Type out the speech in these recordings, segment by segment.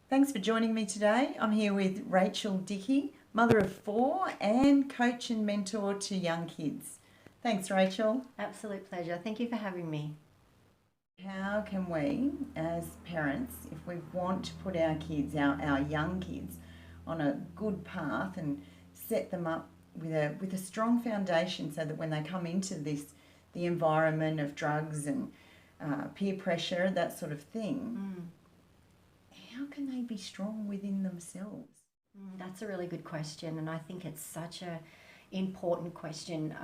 Thanks for joining me today. I'm here with Rachel Dickey, mother of four and coach and mentor to young kids. Thanks, Rachel. Absolute pleasure. Thank you for having me. How can we, as parents, if we want to put our kids, our young kids, on a good path and set them up with a strong foundation so that when they come into the environment of drugs and peer pressure, that sort of thing, how can they be strong within themselves? That's a really good question, and I think it's such a important question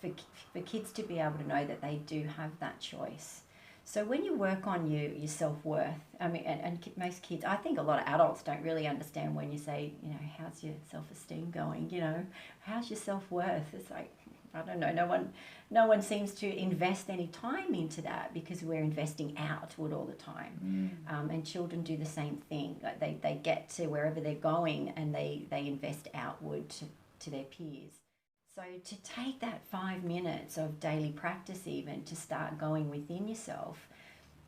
for, for kids to be able to know that they do have that choice. So when you work on your self-worth, I mean, and most kids, I think a lot of adults don't really understand when you say, how's your self-esteem going? How's your self-worth? It's like, I don't know, no one seems to invest any time into that because we're investing outward all the time. And children do the same thing. Like they get to wherever they're going and they invest outward to their peers. So to take that 5 minutes of daily practice even to start going within yourself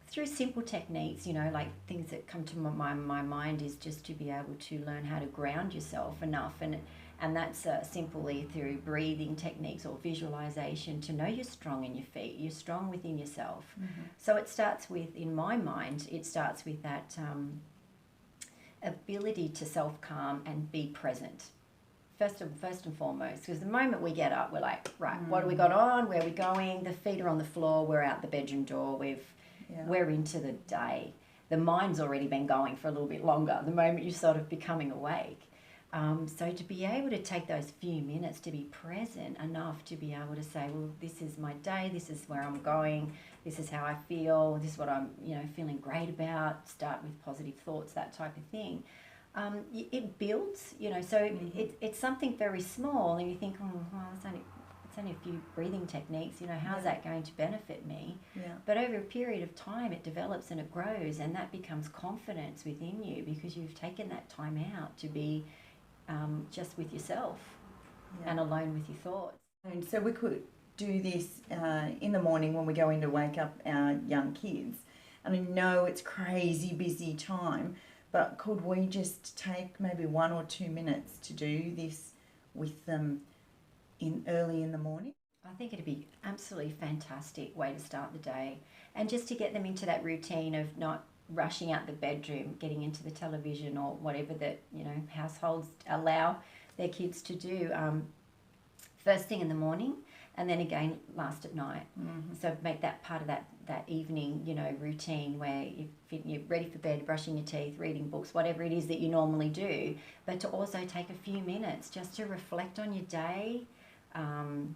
through simple techniques, like things that come to my mind is just to be able to learn how to ground yourself enough, and that's simply through breathing techniques or visualization to know you're strong in your feet, you're strong within yourself. So it starts with, in my mind, it starts with that ability to self-calm and be present. First and foremost, because the moment we get up, we're like, right, what do we got on? Where are we going? The feet are on the floor. We're out the bedroom door. We're into the day. The mind's already been going for a little bit longer. The moment you're sort of becoming awake. So to be able to take those few minutes to be present enough to be able to say, well, this is my day. This is where I'm going. This is how I feel. This is what I'm, feeling great about. Start with positive thoughts, that type of thing. It builds, so it's something very small, and you think, oh, well, it's only a few breathing techniques, how's that going to benefit me? But over a period of time, it develops and it grows, and that becomes confidence within you because you've taken that time out to be just with yourself and alone with your thoughts. And so we could do this in the morning when we go in to wake up our young kids. And I know it's crazy busy time, but could we just take maybe 1 or 2 minutes to do this with them early in the morning? I think it'd be absolutely fantastic way to start the day, and just to get them into that routine of not rushing out the bedroom, getting into the television or whatever that households allow their kids to do first thing in the morning, and then again last at night. So make that part of that evening routine where you're ready for bed, brushing your teeth, reading books, whatever it is that you normally do, but to also take a few minutes just to reflect on your day, and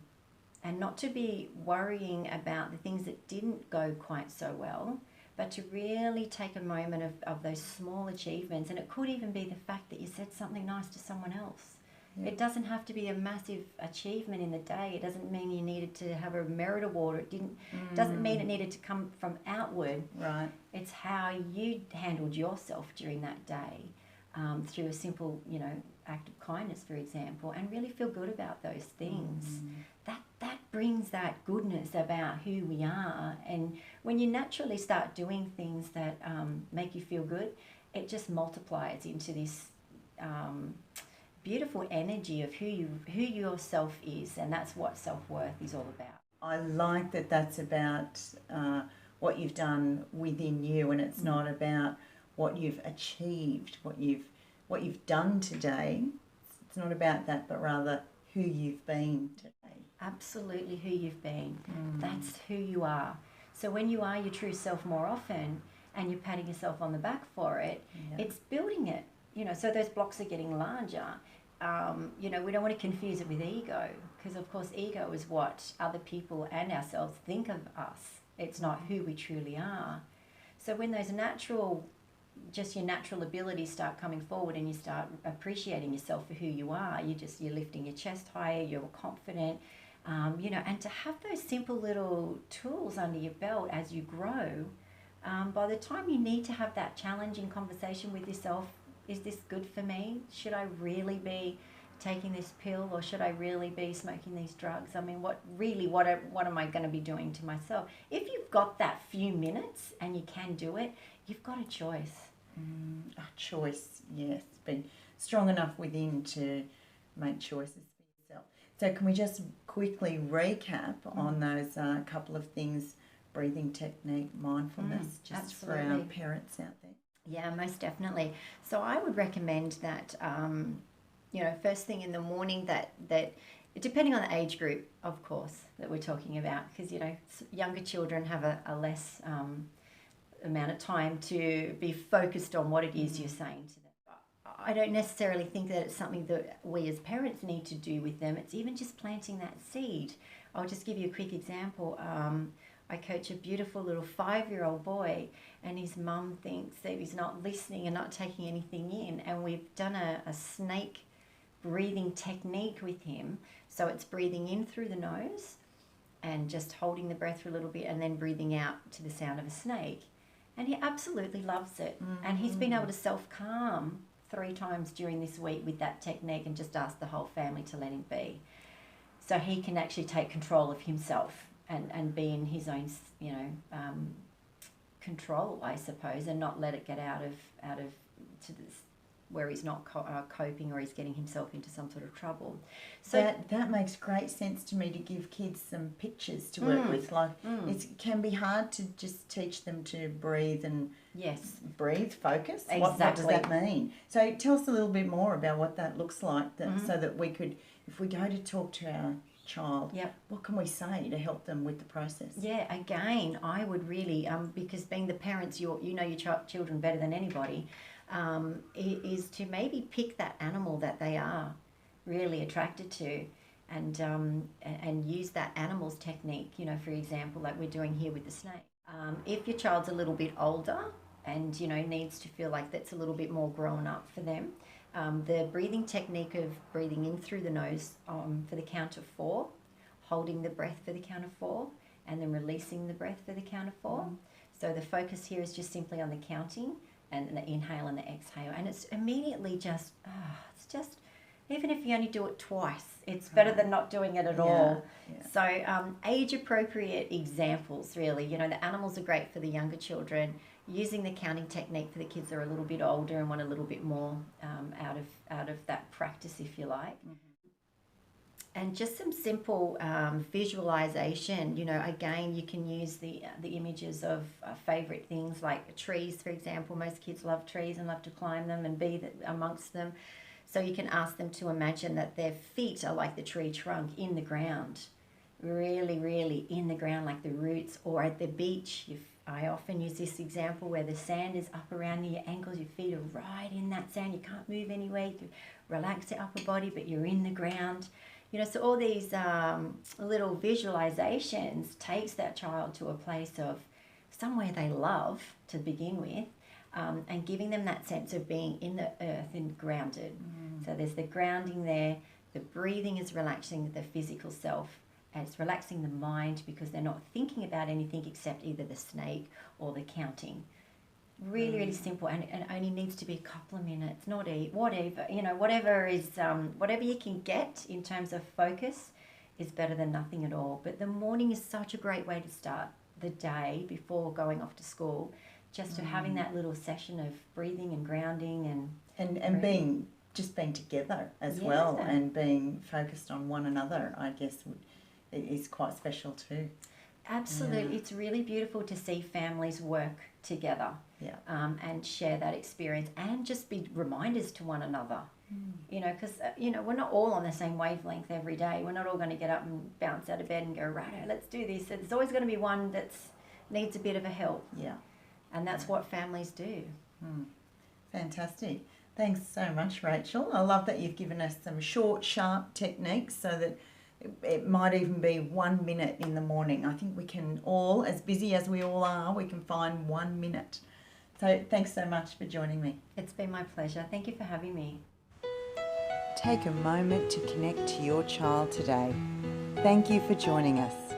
not to be worrying about the things that didn't go quite so well, but to really take a moment of those small achievements. And it could even be the fact that you said something nice to someone else. It doesn't have to be a massive achievement in the day. It doesn't mean you needed to have a merit award. It doesn't mean it needed to come from outward. Right. It's how you handled yourself during that day, through a simple, act of kindness, for example, and really feel good about those things. That brings that goodness about who we are. And when you naturally start doing things that make you feel good, it just multiplies into this beautiful energy of who yourself is, and that's what self-worth is all about. I like that that's about what you've done within you, and it's not about what you've achieved, what you've done today. It's not about that, but rather who you've been today. Absolutely, who you've been. That's who you are. So when you are your true self more often and you're patting yourself on the back for it, it's building it. So those blocks are getting larger. We don't want to confuse it with ego, because of course ego is what other people and ourselves think of us. It's not who we truly are. So when those your natural abilities start coming forward and you start appreciating yourself for who you are, you're lifting your chest higher, you're confident, and to have those simple little tools under your belt as you grow, by the time you need to have that challenging conversation with yourself, is this good for me? Should I really be taking this pill, or should I really be smoking these drugs? I mean, what am I going to be doing to myself? If you've got that few minutes and you can do it, you've got a choice. A choice, yes. Be strong enough within to make choices for yourself. So can we just quickly recap on those couple of things, breathing technique, mindfulness, just for our absolutely. parents out there? Yeah, most definitely. So I would recommend that, first thing in the morning that depending on the age group, of course, that we're talking about, because, younger children have a less amount of time to be focused on what it is you're saying to them. I don't necessarily think that it's something that we as parents need to do with them. It's even just planting that seed. I'll just give you a quick example. I coach a beautiful little 5-year-old boy, and his mum thinks that he's not listening and not taking anything in. And we've done a snake breathing technique with him. So it's breathing in through the nose and just holding the breath for a little bit and then breathing out to the sound of a snake. And he absolutely loves it. And he's been able to self-calm 3 times during this week with that technique and just ask the whole family to let him be. So he can actually take control of himself and be in his own, control, I suppose, and not let it get out of to this where he's not coping or he's getting himself into some sort of trouble. So that makes great sense to me, to give kids some pictures to work with. Like it can be hard to just teach them to breathe and focus. Exactly. What does that mean? So tell us a little bit more about what that looks like, so that we could, if we go to talk to our child, what can we say to help them with the process? Yeah, again, I would really, because being the parents, you know your children better than anybody, is to maybe pick that animal that they are really attracted to, and use that animal's technique. For example, like we're doing here with the snake. If your child's a little bit older and needs to feel like that's a little bit more grown up for them, the breathing technique of breathing in through the nose for the count of 4, holding the breath for the count of 4, and then releasing the breath for the count of 4. So the focus here is just simply on the counting and the inhale and the exhale. And it's immediately just, even if you only do it twice, it's better than not doing it at all. Yeah. So age-appropriate examples, really. The animals are great for the younger children. Using the counting technique for the kids that are a little bit older and want a little bit more out of that practice, if you like. And just some simple visualization. Again, you can use the images of favourite things like trees, for example. Most kids love trees and love to climb them and be amongst them. So you can ask them to imagine that their feet are like the tree trunk in the ground, really, really in the ground, like the roots. Or at the beach, I often use this example where the sand is up around your ankles, your feet are right in that sand, you can't move anywhere, you can relax your upper body, but you're in the ground. So all these little visualizations takes that child to a place of somewhere they love to begin with, and giving them that sense of being in the earth and grounded. So there's the grounding there, the breathing is relaxing the physical self, and it's relaxing the mind because they're not thinking about anything except either the snake or the counting. Really, really simple, and only needs to be a couple of minutes, not whatever you can get in terms of focus is better than nothing at all. But the morning is such a great way to start the day before going off to school, just to having that little session of breathing and grounding and being together as well, and being focused on one another, I guess is quite special too. Absolutely. It's really beautiful to see families work together, and share that experience and just be reminders to one another. Because we're not all on the same wavelength every day. We're not all going to get up and bounce out of bed and go, right, let's do this. There's always going to be one that needs a bit of a help. And that's what families do. Fantastic. Thanks so much, Rachel. I love that you've given us some short, sharp techniques so that it might even be 1 minute in the morning. I think we can all, as busy as we all are, we can find 1 minute. So thanks so much for joining me. It's been my pleasure. Thank you for having me. Take a moment to connect to your child today. Thank you for joining us.